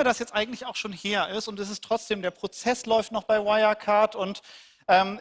lange das jetzt eigentlich auch schon her ist und es ist trotzdem, der Prozess läuft noch bei Wirecard und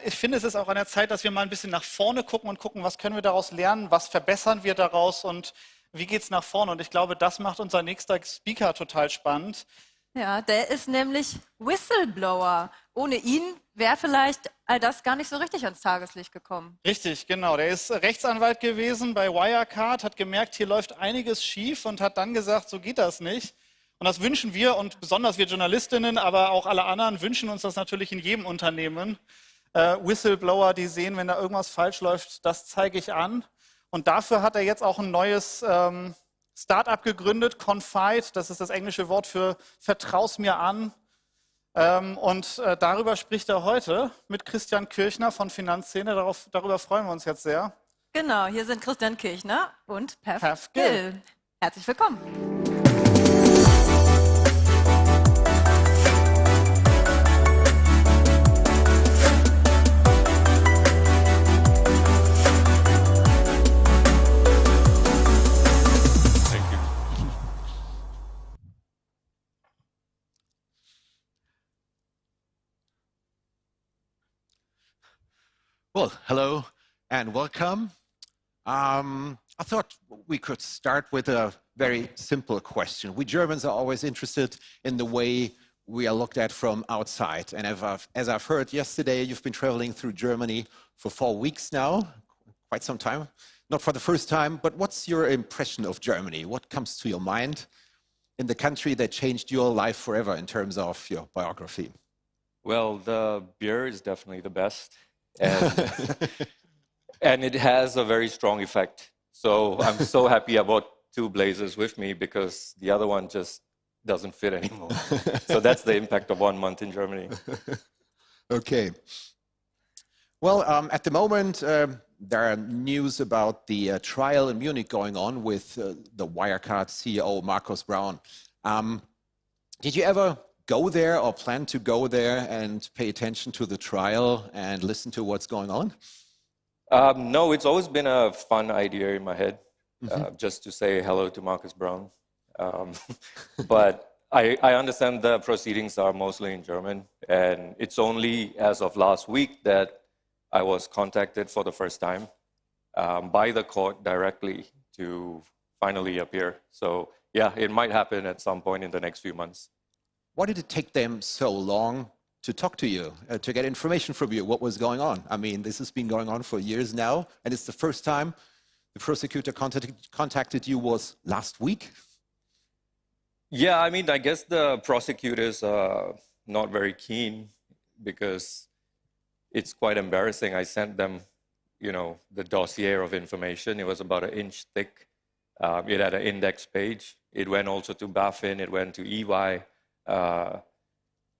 ich finde, es ist auch an der Zeit, dass wir mal ein bisschen nach vorne gucken und gucken, was können wir daraus lernen, was verbessern wir daraus und wie geht es nach vorne. Und ich glaube, das macht unser nächster Speaker total spannend. Ja, der ist nämlich Whistleblower. Ohne ihn wäre vielleicht all das gar nicht so richtig ans Tageslicht gekommen. Richtig, genau. Der ist Rechtsanwalt gewesen bei Wirecard, hat gemerkt, hier läuft einiges schief und hat dann gesagt, so geht das nicht. Und das wünschen wir und besonders wir Journalistinnen, aber auch alle anderen wünschen uns das natürlich in jedem Unternehmen. Whistleblower, die sehen, wenn da irgendwas falsch läuft, das zeige ich an. Und dafür hat er jetzt auch ein neues Startup gegründet, Confide, das ist das englische Wort für vertrau's mir an. Darüber spricht er heute mit Christian Kirchner von Finanzszene. Darüber freuen wir uns jetzt sehr. Genau, hier sind Christian Kirchner und Pav Gill. Herzlich willkommen. Well, hello and welcome. I thought we could start with a very simple question. We Germans are always interested in the way we are looked at from outside. And as I've heard yesterday, you've been traveling through Germany for 4 weeks now, quite some time. Not for the first time, but what's your impression of Germany? What comes to your mind in the country that changed your life forever in terms of your biography? Well, the beer is definitely the best. And it has a very strong effect. So I'm so happy I bought 2 blazers with me because the other one just doesn't fit anymore. So that's the impact of 1 month in Germany. Okay. Well, at the moment, there are news about the trial in Munich going on with the Wirecard CEO, Markus Braun. Did you ever go there or plan to go there and pay attention to the trial and listen to what's going on? No, it's always been a fun idea in my head, just to say hello to Markus Braun. But I understand the proceedings are mostly in German, and it's only as of last week that I was contacted for the first time by the court directly to finally appear. So yeah, it might happen at some point in the next few months. Why did it take them so long to talk to you, to get information from you? What was going on? I mean, this has been going on for years now, and it's the first time the prosecutor contacted you was last week? Yeah, I mean, I guess the prosecutors are not very keen because it's quite embarrassing. I sent them, you know, the dossier of information. It was about 1 inch thick. It had an index page. It went also to BaFin. It went to EY.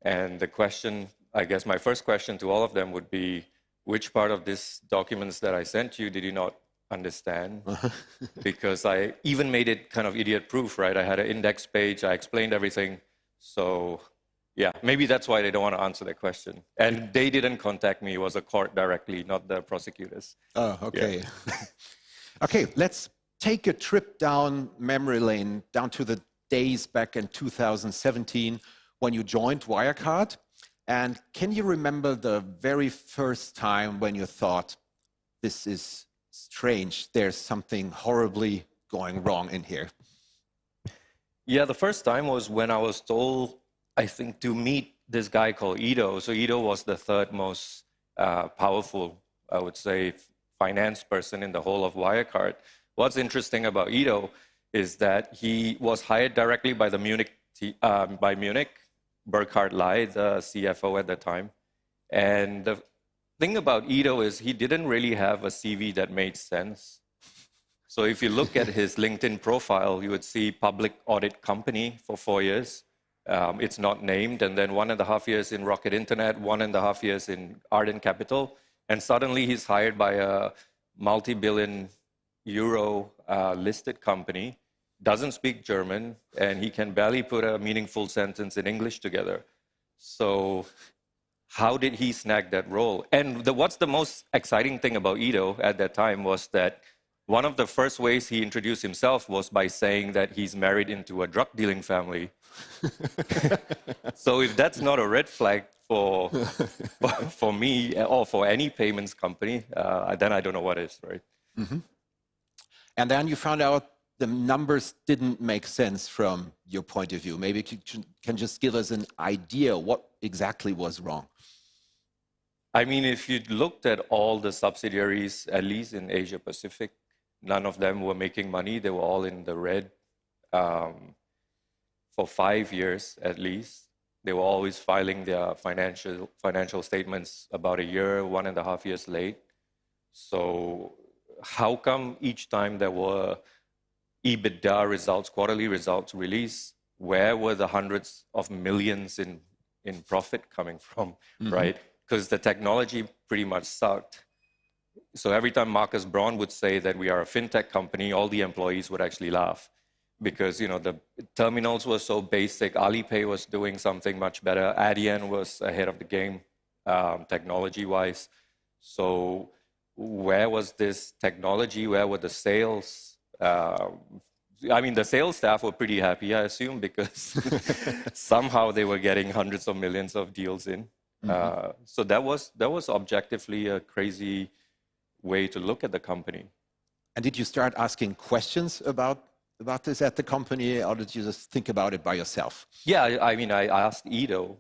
And the question, I guess my first question to all of them would be, which part of these documents that I sent you did you not understand? Because I even made it kind of idiot-proof, right? I had an index page, I explained everything. So yeah, maybe that's why they don't want to answer that question. And they didn't contact me, it was a court directly, not the prosecutors. Oh, okay. Yeah. Okay, let's take a trip down memory lane, down to the days back in 2017 when you joined Wirecard. And can you remember the very first time when you thought, this is strange, there's something horribly going wrong in here? Yeah, the first time was when I was told, I think, to meet this guy called Ido. So Ido was the third most powerful, I would say, finance person in the whole of Wirecard. What's interesting about Ido is that he was hired directly by the Munich. Burkhard Ley, the CFO at the time. And the thing about Ido is he didn't really have a CV that made sense. So if you look at his LinkedIn profile, you would see public audit company for 4 years. It's not named. And then 1.5 years in Rocket Internet, 1.5 years in Arden Capital. And suddenly he's hired by a multi-billion euro listed company, doesn't speak German, and he can barely put a meaningful sentence in English together. So how did he snag that role? And what's the most exciting thing about Ido at that time was that one of the first ways he introduced himself was by saying that he's married into a drug dealing family. So if that's not a red flag for me or for any payments company, then I don't know what is, right? And then you found out the numbers didn't make sense from your point of view. Maybe you can just give us an idea what exactly was wrong. I mean, if you looked at all the subsidiaries, at least in Asia Pacific, none of them were making money. They were all in the red for 5 years at least. They were always filing their financial statements about a year, 1.5 years late. So how come each time there were EBITDA results, quarterly results released, where were the hundreds of millions in profit coming from, right? Because the technology pretty much sucked. So every time Marcus Braun would say that we are a fintech company, all the employees would actually laugh. Because, you know, the terminals were so basic. Alipay was doing something much better. Adyen was ahead of the game, technology-wise. So where was this technology? Where were the sales? I mean, the sales staff were pretty happy, I assume, because somehow they were getting hundreds of millions of deals in. So that was objectively a crazy way to look at the company. And did you start asking questions about this at the company, or did you just think about it by yourself? Yeah, I mean, I asked Ido,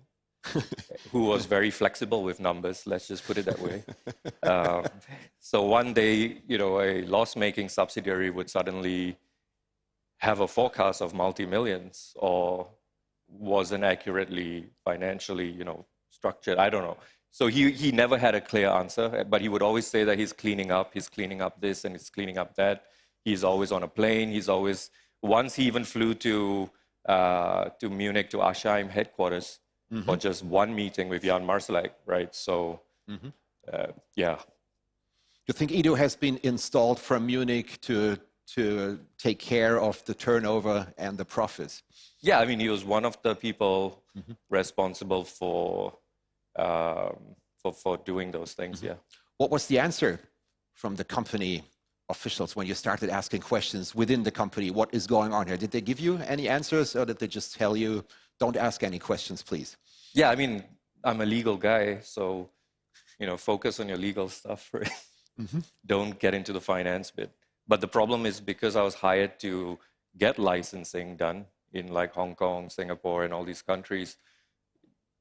who was very flexible with numbers, let's just put it that way. So one day, you know, a loss-making subsidiary would suddenly have a forecast of multi-millions, or wasn't accurately financially, you know, structured. I don't know. So he never had a clear answer, but he would always say that he's cleaning up this and he's cleaning up that. He's always on a plane. He's always, once he even flew to Munich, to Asheim headquarters for just one meeting with Jan Marsalek, right? So, yeah. You think Ido has been installed from Munich to take care of the turnover and the profits? Yeah, I mean, he was one of the people responsible for doing those things, yeah. What was the answer from the company officials when you started asking questions within the company? What is going on here? Did they give you any answers, or did they just tell you, don't ask any questions, please? Yeah, I mean, I'm a legal guy, so, you know, focus on your legal stuff, right? Don't get into the finance bit. But the problem is, because I was hired to get licensing done in like Hong Kong, Singapore, and all these countries,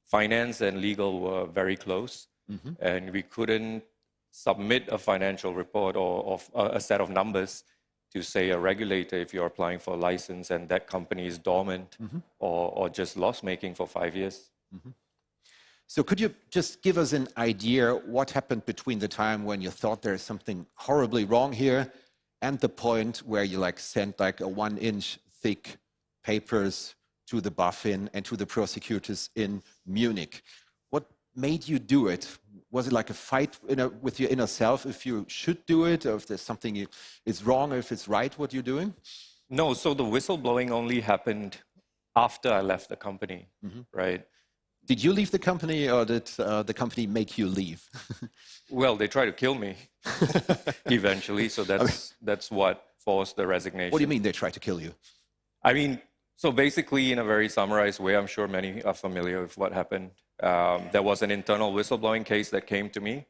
finance and legal were very close, and we couldn't submit a financial report or a set of numbers to, say, a regulator if you're applying for a license and that company is dormant or just loss-making for 5 years. So could you just give us an idea what happened between the time when you thought there's something horribly wrong here and the point where you like sent like a 1-inch thick papers to the BaFin and to the prosecutors in Munich? What made you do it? Was it like a fight with your inner self if you should do it, or if there's something is wrong, or if it's right what you're doing? No, so the whistleblowing only happened after I left the company, right? Did you leave the company, or did the company make you leave? Well, they tried to kill me eventually, so that's what forced the resignation. What do you mean they tried to kill you? I mean, so basically, in a very summarized way, I'm sure many are familiar with what happened. There was an internal whistleblowing case that came to me.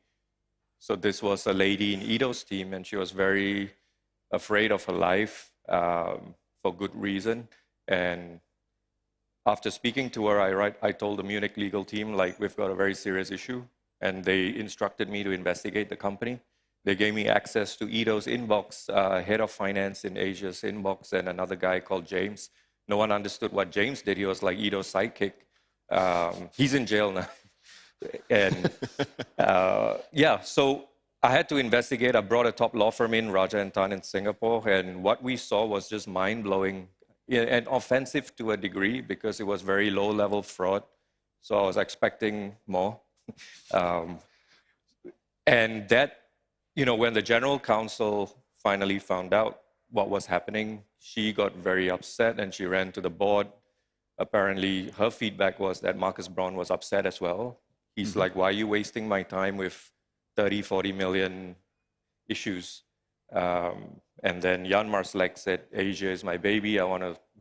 So this was a lady in Ido's team, and she was very afraid of her life for good reason. And after speaking to her, I told the Munich legal team, like, we've got a very serious issue. And they instructed me to investigate the company. They gave me access to Ido's inbox, head of finance in Asia's inbox, and another guy called James. No one understood what James did. He was like Ido's sidekick. He's in jail now. And yeah, so I had to investigate. I brought a top law firm in, Raja & Tan in Singapore, and what we saw was just mind-blowing and offensive to a degree, because it was very low-level fraud. So I was expecting more. And that, you know, when the general counsel finally found out what was happening, she got very upset and she ran to the board. Apparently, her feedback was that Marcus Braun was upset as well. He's like, why are you wasting my time with 30, 40 million issues? And then Jan Marslek said, Asia is my baby.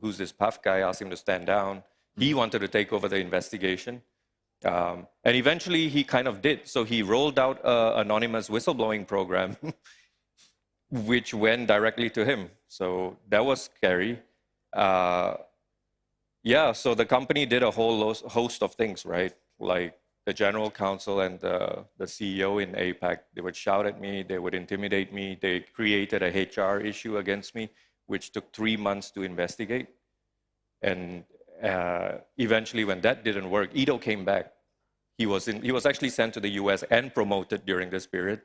Who's this Pav guy? Asked him to stand down. He wanted to take over the investigation. And eventually he kind of did. So he rolled out an anonymous whistleblowing program, which went directly to him. So that was scary. Yeah, so the company did a whole host of things, right? Like the general counsel and the CEO in APAC, they would shout at me, they would intimidate me. They created a HR issue against me, which took 3 months to investigate. And eventually, when that didn't work, Ido came back. He was actually sent to the US and promoted during this period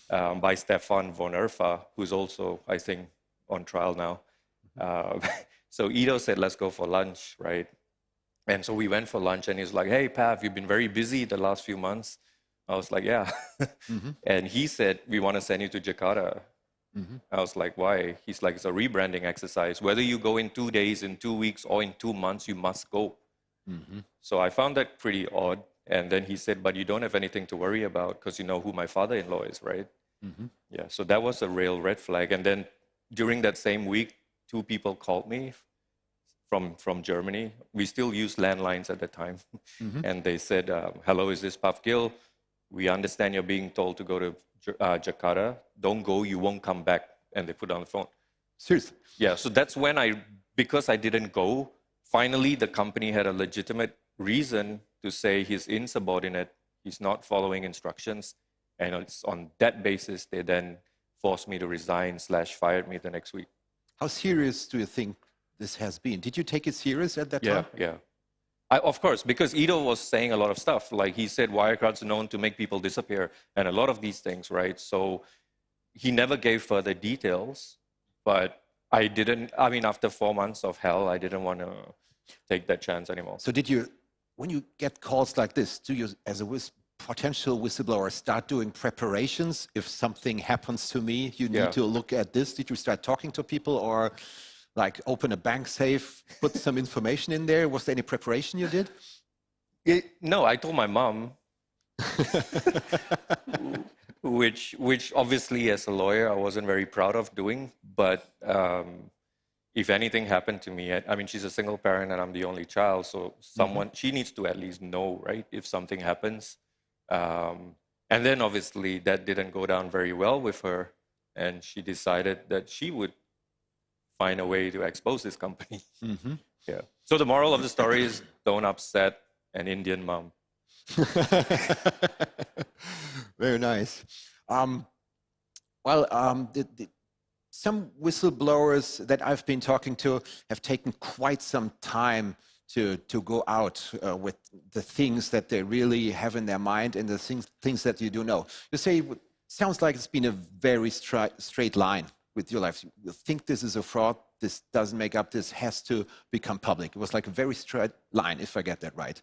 by Stefan von Erfa, who's also, I think, on trial now. So Ido said, let's go for lunch, right? And so we went for lunch, and he's like, hey, Pav, you've been very busy the last few months. I was like, yeah. And he said, we want to send you to Jakarta. I was like, why? He's like, it's a rebranding exercise. Whether you go in 2 days, in 2 weeks, or in 2 months, you must go. So I found that pretty odd. And then he said, but you don't have anything to worry about because you know who my father-in-law is, right? Yeah, so that was a real red flag. And then during that same week, 2 people called me from Germany. We still used landlines at the time. And they said, hello, is this Pav Gill? We understand you're being told to go to Jakarta. Don't go, you won't come back. And they put on the phone. Seriously? Yeah, so that's when because I didn't go, finally the company had a legitimate reason to say he's insubordinate, he's not following instructions. And it's on that basis they then forced me to resign / fired me the next week. How serious do you think this has been? Did you take it serious at that time? Yeah. Of course, because Ido was saying a lot of stuff. Like he said, Wirecard's known to make people disappear and a lot of these things, right? So he never gave further details, but after 4 months of hell, I didn't want to take that chance anymore. So when you get calls like this, do you, as a potential whistleblower, start doing preparations? If something happens to me, you need to look at this. Did you start talking to people or like open a bank safe, put some information in there? Was there any preparation you did? No, I told my mom, which obviously as a lawyer, I wasn't very proud of doing. But if anything happened to me, I mean, she's a single parent and I'm the only child. So she needs to at least know, right, if something happens. And then obviously that didn't go down very well with her. And she decided that she would find a way to expose this company. Yeah. So the moral of the story is don't upset an Indian mom. Very nice. Some whistleblowers that I've been talking to have taken quite some time to go out with the things that they really have in their mind and the things that you do know. You say, it sounds like it's been a very straight line with your life. You think this is a fraud, this doesn't make up, this has to become public. It was like a very straight line, if I get that right.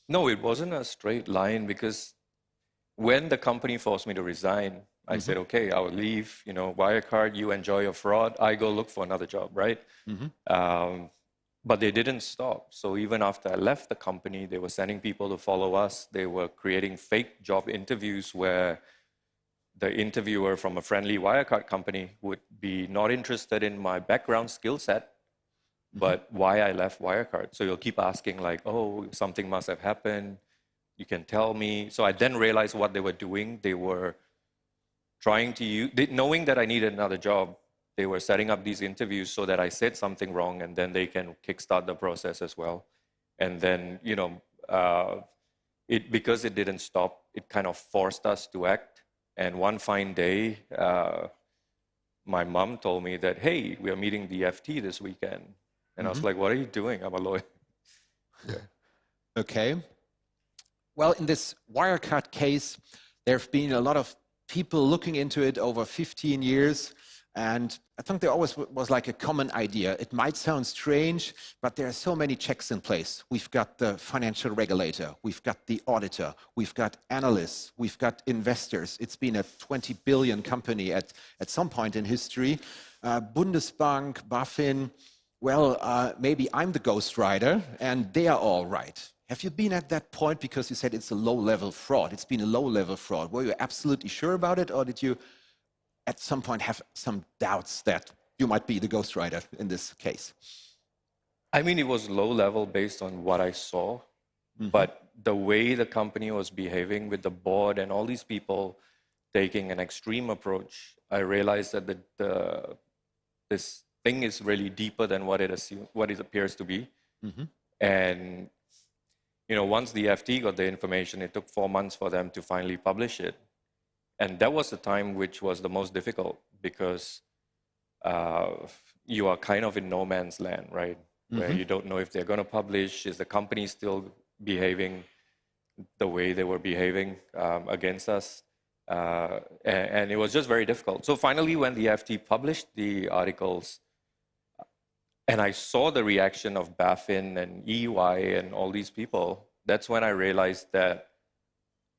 No, it wasn't a straight line because when the company forced me to resign, I said, okay, I will leave, Wirecard, you enjoy your fraud, I go look for another job, right? But they didn't stop. So even after I left the company, they were sending people to follow us. They were creating fake job interviews where the interviewer from a friendly Wirecard company would be not interested in my background skill set, but why I left Wirecard. So you'll keep asking like, oh, something must have happened. You can tell me. So I then realized what they were doing. They were trying to use, knowing that I needed another job, they were setting up these interviews so that I said something wrong and then they can kickstart the process as well. And then, because it didn't stop, it kind of forced us to act. And one fine day, my mom told me that, hey, we are meeting the FT this weekend. And I was like, what are you doing? I'm a lawyer. Okay. Well, in this Wirecard case, there have been a lot of people looking into it over 15 years. And I think there always was like a common idea. It might sound strange, but there are so many checks in place. We've got the financial regulator, we've got the auditor, we've got analysts, we've got investors. It's been a 20 billion company at some point in history. Bundesbank, BaFin, maybe I'm the ghostwriter and they are all right. Have you been at that point because you said it's a low-level fraud? It's been a low-level fraud. Were you absolutely sure about it or did you at some point have some doubts that you might be the ghostwriter in this case? I mean, it was low level based on what I saw, but the way the company was behaving with the board and all these people taking an extreme approach, I realized that this thing is really deeper than what it appears to be. And once the FT got the information, it took 4 months for them to finally publish it. And that was the time which was the most difficult because you are kind of in no man's land, right? Where you don't know if they're going to publish, is the company still behaving the way they were behaving against us? And it was just very difficult. So finally, when the FT published the articles, and I saw the reaction of BaFin and EY and all these people, that's when I realized that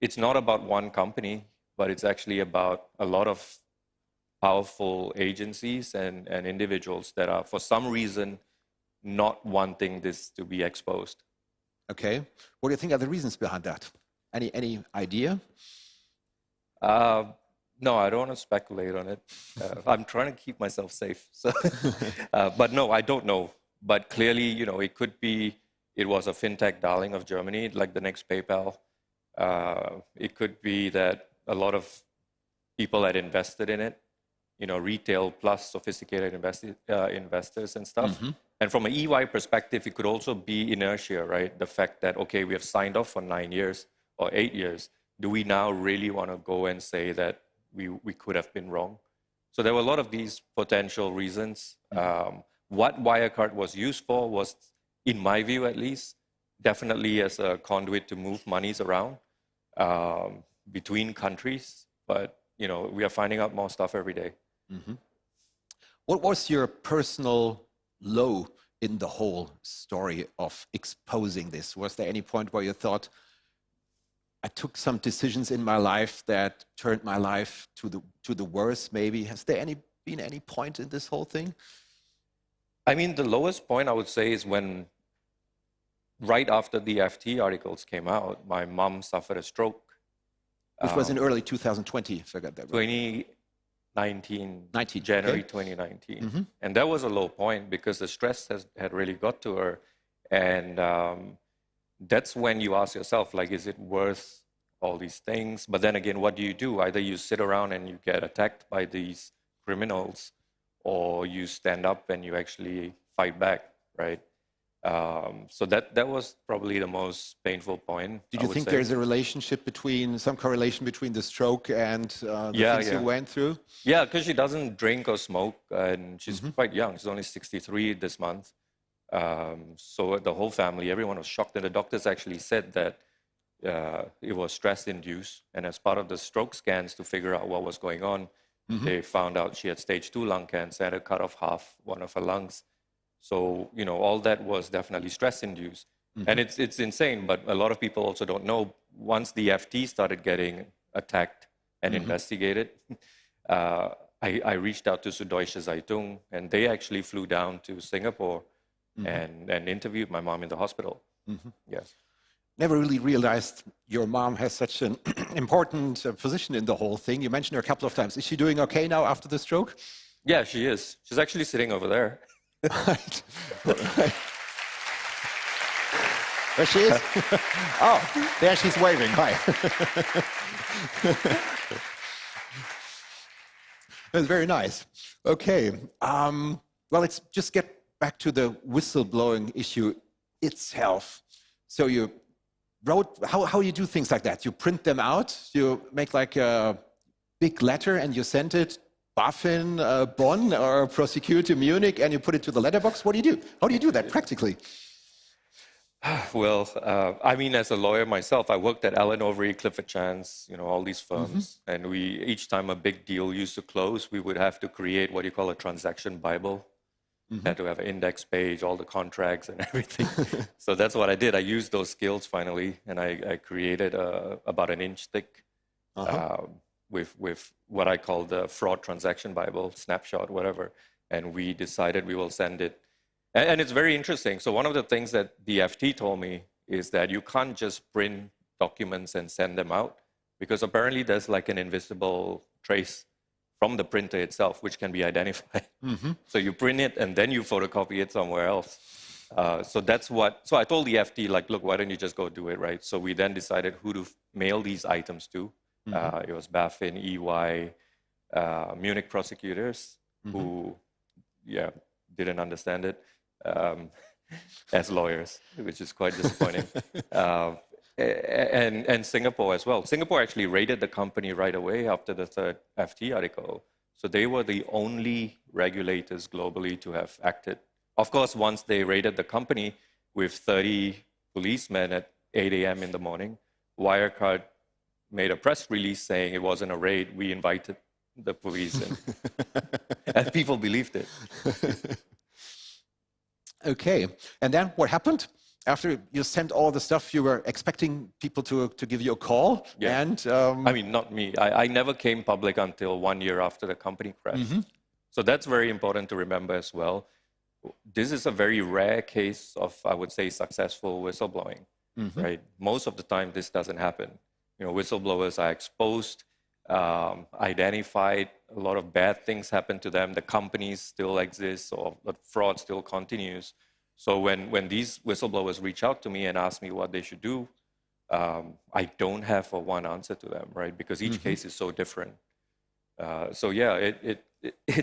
it's not about one company, but it's actually about a lot of powerful agencies and individuals that are, for some reason, not wanting this to be exposed. Okay. What do you think are the reasons behind that? Any idea? No, I don't want to speculate on it. I'm trying to keep myself safe. So, but no, I don't know. But clearly, it could be, it was a fintech darling of Germany, like the next PayPal. It could be that a lot of people had invested in it, retail plus sophisticated investors and stuff. And from an EY perspective, it could also be inertia, right? The fact that, okay, we have signed off for 9 years or 8 years. Do we now really want to go and say that we could have been wrong? So there were a lot of these potential reasons. What Wirecard was used for was, in my view at least, definitely as a conduit to move monies around between countries. But, we are finding out more stuff every day. What was your personal low in the whole story of exposing this? Was there any point where you thought, I took some decisions in my life that turned my life to the worse, maybe? Has there been any point in this whole thing? I mean, the lowest point I would say is when, right after the FT articles came out, my mom suffered a stroke. Which was in early 2020, if I got that right. 2019, January 2019. And that was a low point because the stress had really got to her. And that's when you ask yourself, like, is it worth all these things? But then again, what do? Either you sit around and you get attacked by these criminals, or you stand up and you actually fight back, right? So that was probably the most painful point. Did you think there's a relationship some correlation between the stroke and the things you went through? Yeah, because she doesn't drink or smoke, and she's quite young. She's only 63 this month. So the whole family, everyone was shocked, and the doctors actually said that it was stress-induced. And as part of the stroke scans to figure out what was going on, they found out she had stage 2 lung cancer, had to cut off half one of her lungs. So, all that was definitely stress-induced. And it's insane, but a lot of people also don't know, once the FT started getting attacked and investigated, I reached out to Süddeutsche Zeitung, and they actually flew down to Singapore and interviewed my mom in the hospital. Yes. Never really realized your mom has such an important position in the whole thing. You mentioned her a couple of times. Is she doing okay now after the stroke? Yeah, she is. She's actually sitting over there. Right. There she is. Oh, there she's waving. Hi. That's very nice. Okay. Well, let's just get back to the whistleblowing issue itself. So you wrote, how you do things like that? You print them out, you make like a big letter and you send it BaFin, Bonn, or prosecutor Munich, and you put it to the letterbox. What do you do? How do you do that practically? Well, I mean, as a lawyer myself, I worked at Allen Overy, Clifford Chance, all these firms. And each time a big deal used to close, we would have to create what you call a transaction Bible. Had to have an index page, all the contracts and everything. So that's what I did. I used those skills finally, and I created about an inch thick with what I call the fraud transaction Bible, snapshot, whatever. And we decided we will send it. And it's very interesting. So one of the things that the FT told me is that you can't just print documents and send them out, because apparently there's like an invisible trace from the printer itself, which can be identified. So you print it and then you photocopy it somewhere else. So I told the FT, like, look, why don't you just go do it, right? So we then decided who to mail these items to. It was BaFin, EY, Munich prosecutors who, didn't understand it as lawyers, which is quite disappointing. And Singapore as well. Singapore actually raided the company right away after the third FT article. So they were the only regulators globally to have acted. Of course, once they raided the company with 30 policemen at 8 a.m. in the morning, Wirecard made a press release saying it wasn't a raid, we invited the police in. And people believed it. Okay, and then what happened? After you sent all the stuff, you were expecting people to give you a call? Yeah. And I mean, not me. I never came public until 1 year after the company crashed. So that's very important to remember as well. This is a very rare case of, I would say, successful whistleblowing, right? Most of the time, this doesn't happen. You know, whistleblowers are exposed, identified, a lot of bad things happen to them, the companies still exist, or the fraud still continues. So when these whistleblowers reach out to me and ask me what they should do, I don't have a one answer to them, right? Because each case is so different. So yeah,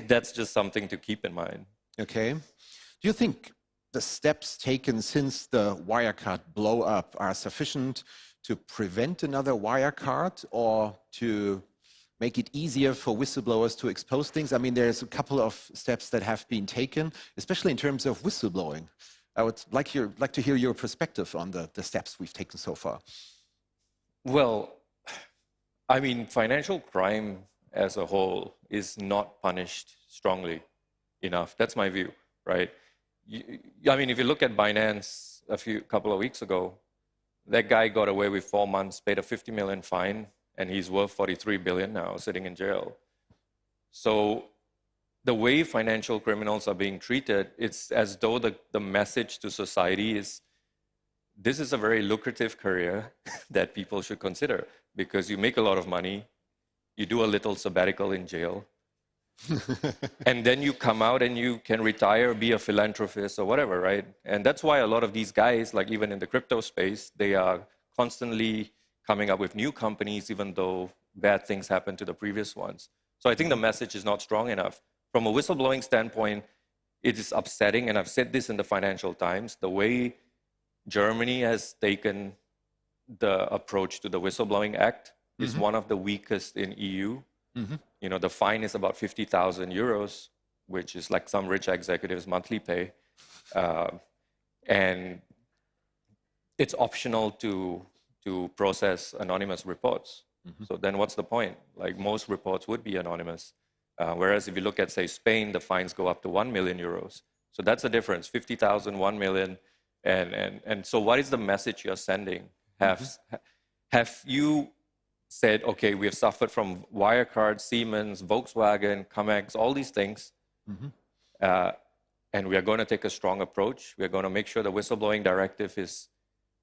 that's just something to keep in mind. okay. Do you think the steps taken since the Wirecard blow-up are sufficient to prevent another Wirecard or to make it easier for whistleblowers to expose things? I mean, there's a couple of steps that have been taken, especially in terms of whistleblowing. I would like to hear your perspective on the steps we've taken so far. Well, I mean, financial crime as a whole is not punished strongly enough. That's my view, right? I mean, if you look at Binance couple of weeks ago, that guy got away with 4 months, paid a 50 million fine, and he's worth 43 billion now, sitting in jail. So the way financial criminals are being treated, it's as though the message to society is, this is a very lucrative career that people should consider because you make a lot of money, you do a little sabbatical in jail, and then you come out and you can retire, be a philanthropist or whatever, right? And that's why a lot of these guys, like even in the crypto space, they are constantly coming up with new companies, even though bad things happened to the previous ones. So I think the message is not strong enough. From a whistleblowing standpoint, it is upsetting, and I've said this in the Financial Times, the way Germany has taken the approach to the Whistleblowing Act is one of the weakest in EU. You know, the fine is about 50,000 euros, which is like some rich executive's monthly pay. And it's optional to process anonymous reports. So then what's the point? Like most reports would be anonymous. Whereas if you look at, say, Spain, the fines go up to 1 million euros. So that's the difference, 50,000, 1 million. And so what is the message you're sending? Have you said, okay, we have suffered from Wirecard, Siemens, Volkswagen, Comex, all these things, and we are going to take a strong approach. We are going to make sure the whistleblowing directive is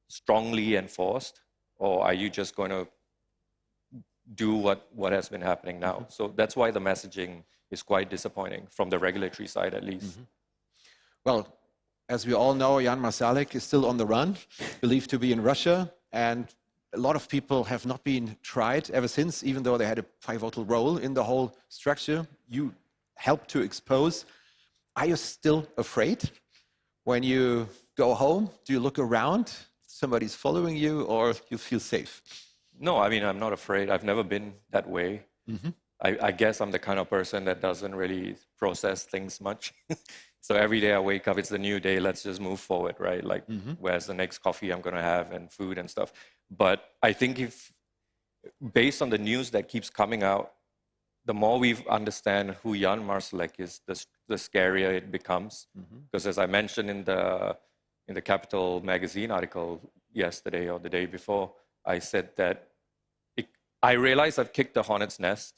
strongly enforced, or are you just going to do what has been happening now? So that's why the messaging is quite disappointing from the regulatory side, at least. Well, as we all know, Jan Marsalek is still on the run, believed to be in Russia, and a lot of people have not been tried ever since, even though they had a pivotal role in the whole structure. You helped to expose. Are you still afraid when you go home? Do you look around? Somebody's following you, or you feel safe? No, I mean, I'm not afraid. I've never been that way. I guess I'm the kind of person that doesn't really process things much. So every day I wake up, it's a new day, let's just move forward, right? Like, where's the next coffee I'm going to have and food and stuff. But I think based on the news that keeps coming out, the more we understand who Jan Marsalek is, the scarier it becomes. Because as I mentioned in the Capital magazine article yesterday or the day before, I said that I realized I've kicked the hornet's nest,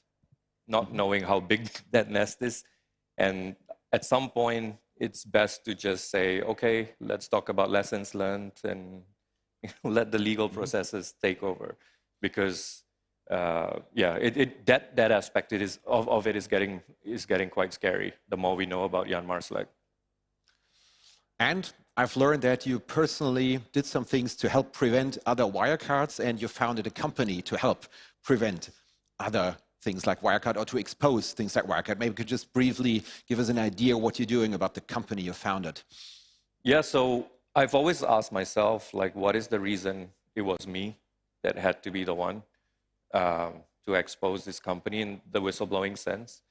not knowing how big that nest is. And at some point, it's best to just say, okay, let's talk about lessons learned and let the legal processes take over. Because that aspect of it is getting quite scary. The more we know about Jan Marsalek. And I've learned that you personally did some things to help prevent other Wirecards, and you founded a company to help prevent other things like Wirecard, or to expose things like Wirecard. Maybe you could just briefly give us an idea what you're doing about the company you founded. Yeah, so I've always asked myself, like, what is the reason it was me that had to be the one to expose this company in the whistleblowing sense?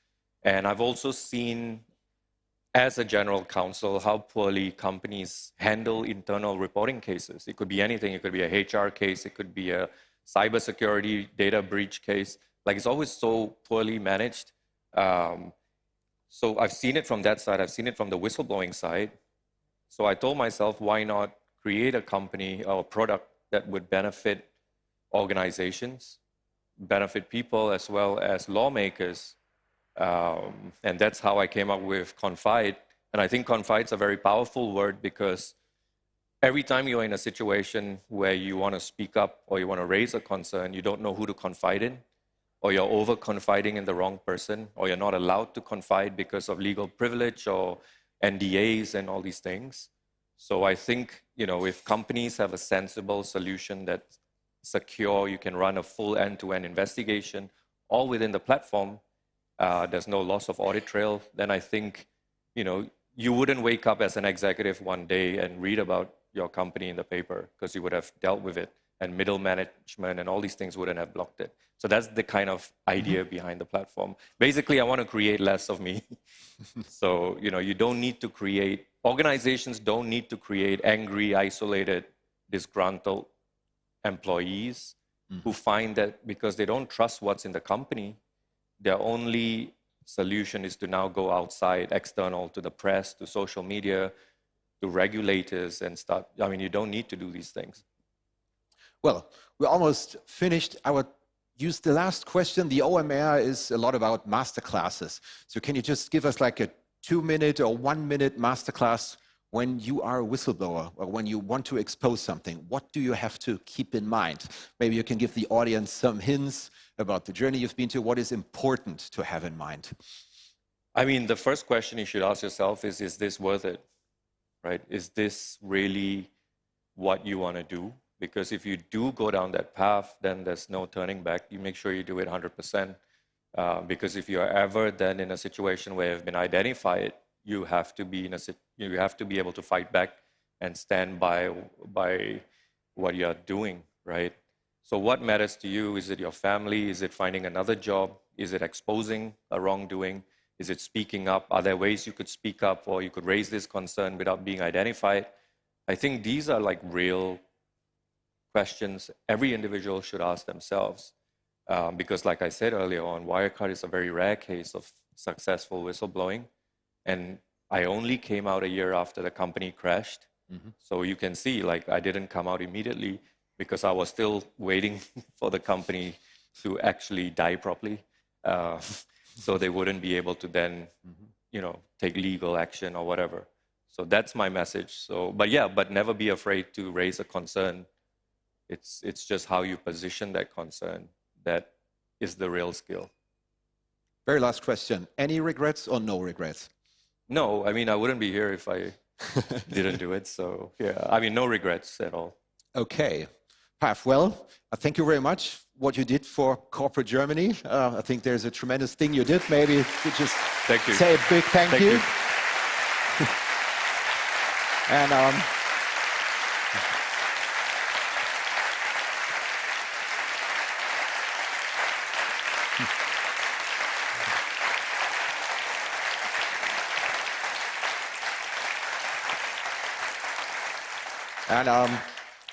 And I've also seen, as a general counsel, how poorly companies handle internal reporting cases. It could be anything. It could be a HR case. It could be a cybersecurity data breach case. Like, it's always so poorly managed. So I've seen it from that side. I've seen it from the whistleblowing side. So I told myself, why not create a company or a product that would benefit organizations, benefit people, as well as lawmakers. And that's how I came up with Confide. And I think Confide is a very powerful word, because every time you're in a situation where you want to speak up or you want to raise a concern, you don't know who to confide in, or you're over-confiding in the wrong person, or you're not allowed to confide because of legal privilege or NDAs and all these things. So I think, if companies have a sensible solution that's secure, you can run a full end-to-end investigation, all within the platform, there's no loss of audit trail, then I think, you wouldn't wake up as an executive one day and read about your company in the paper, because you would have dealt with it, and middle management and all these things wouldn't have blocked it. So that's the kind of idea behind the platform. Basically, I want to create less of me. So, you don't need to create, organizations don't need to create angry, isolated, disgruntled employees who find that because they don't trust what's in the company, their only solution is to now go outside, external, to the press, to social media, to regulators, and start. I mean, you don't need to do these things. Well, we're almost finished. I would use the last question. The OMR is a lot about masterclasses. So can you just give us like a 2-minute or 1-minute masterclass when you are a whistleblower, or when you want to expose something? What do you have to keep in mind? Maybe you can give the audience some hints about the journey you've been to. What is important to have in mind? I mean, the first question you should ask yourself is this worth it, right? Is this really what you want to do? Because if you do go down that path, then there's no turning back. You make sure you do it 100%. Because if you're ever then in a situation where you've been identified, you have to be able to fight back and stand by what you're doing, right? So what matters to you? Is it your family? Is it finding another job? Is it exposing a wrongdoing? Is it speaking up? Are there ways you could speak up, or you could raise this concern without being identified? I think these are like real questions every individual should ask themselves. Because like I said earlier on, Wirecard is a very rare case of successful whistleblowing. And I only came out a year after the company crashed. So you can see, like, I didn't come out immediately because I was still waiting for the company to actually die properly. So they wouldn't be able to then, take legal action or whatever. So that's my message. So, but never be afraid to raise a concern. It's just how you position that concern that is the real skill. Very last question. Any regrets or no regrets? No, I mean, I wouldn't be here if I didn't do it. So yeah, I mean, no regrets at all. Okay. Pav, well, thank you very much. What you did for corporate Germany. I think there's a tremendous thing you did. Maybe you could just say a big thank you. And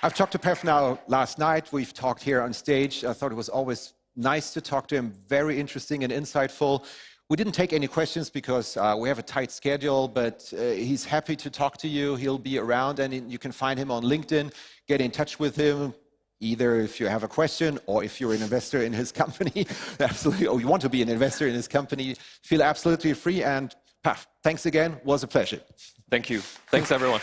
I've talked to Pav now last night. We've talked here on stage. I thought it was always nice to talk to him. Very interesting and insightful. We didn't take any questions because we have a tight schedule, but he's happy to talk to you. He'll be around, and you can find him on LinkedIn. Get in touch with him, either if you have a question or if you're an investor in his company. Absolutely, or you want to be an investor in his company. Feel absolutely free. And Pav, thanks again. It was a pleasure. Thank you. Thanks, everyone.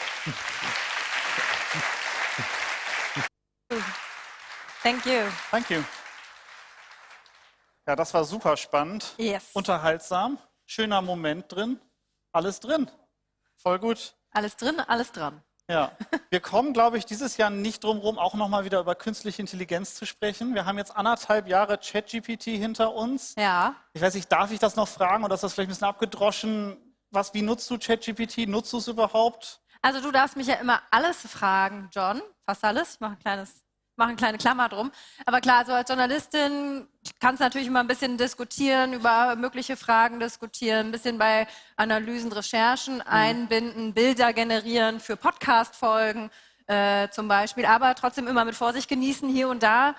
Thank you. Thank you. Ja, das war super spannend. Yes. Unterhaltsam. Schöner Moment drin. Alles drin. Voll gut. Alles drin, alles dran. Ja, wir kommen, glaube ich, dieses Jahr nicht drum herum, auch nochmal wieder über künstliche Intelligenz zu sprechen. Wir haben jetzt 1,5 Jahre ChatGPT hinter uns. Ja. Ich weiß nicht, darf ich das noch fragen oder ist das vielleicht ein bisschen abgedroschen? Wie nutzt du ChatGPT? Nutzt du es überhaupt? Also du darfst mich ja immer alles fragen, John. Fast alles. Ich mache eine kleine Klammer drum. Aber klar, also als Journalistin kannst du natürlich immer ein bisschen diskutieren, über mögliche Fragen diskutieren, ein bisschen bei Analysen, Recherchen einbinden, Bilder generieren für Podcast-Folgen zum Beispiel. Aber trotzdem immer mit Vorsicht genießen. Hier und da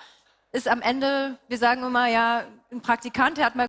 ist am Ende, wir sagen immer, ja, ein Praktikant, der hat mal